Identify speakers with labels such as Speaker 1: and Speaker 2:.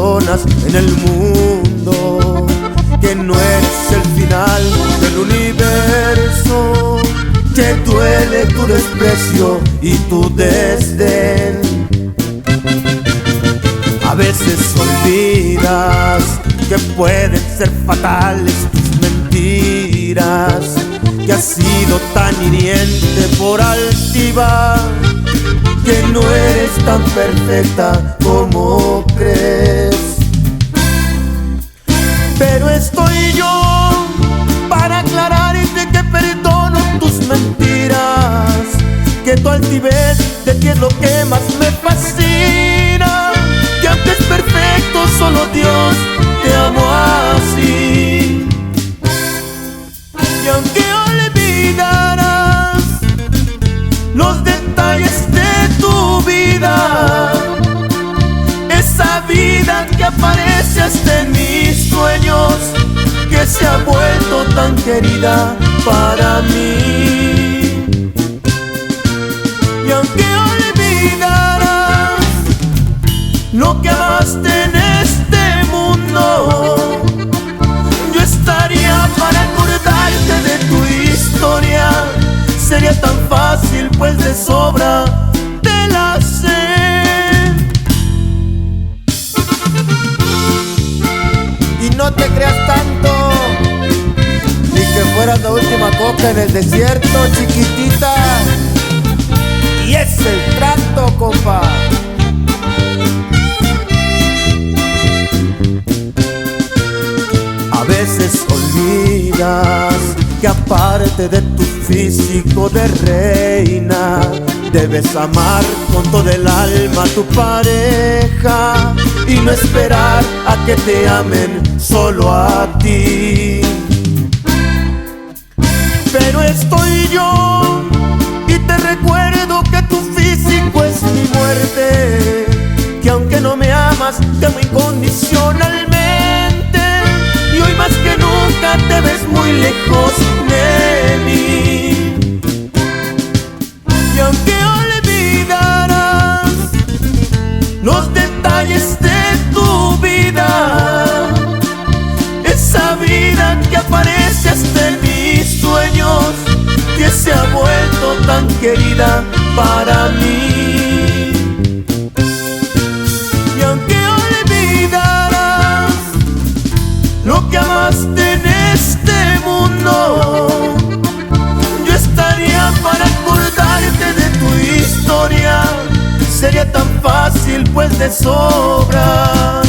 Speaker 1: personas en el mundo, que no eres el final del universo, que duele tu desprecio y tu desdén. A veces olvidas que pueden ser fatales tus mentiras, que has sido tan hiriente por altiva, que no eres tan perfecta como crees. Pero estoy yo para aclararte que perdono tus mentiras, que tu altivez de ti es lo que más me fascina, que aunque es perfecto solo Dios te amo así. Y aunque olvidarás los detalles de tu vida, esa vida que aparece hasta en mis sueños, que se ha vuelto tan querida para mí. Y aunque olvidarás lo que amaste en este mundo, yo estaría para acordarte de tu historia. Sería tan fácil, pues de sobra te la sé. Y no te creas tanto, ni que fueras la última coca en el desierto, chiquitita. Y es el trato, compa. A veces olvidas que aparte de tu físico de reina, debes amar con todo el alma a tu pareja y no esperar a que te amen solo a ti. Pero estoy yo y te recuerdo que tu físico es mi muerte, que aunque no me amas, te amo incondicionalmente, y hoy más que nunca te ves muy lejos de mí. Y aunque olvidarás los detalles de tu vida, esa vida que aparece hasta en mis sueños, que se ha vuelto tan querida para mí. Y aunque olvidarás lo que amaste en este mundo, yo estaría para acordarte de tu historia. Sería tan fácil, pues de sobra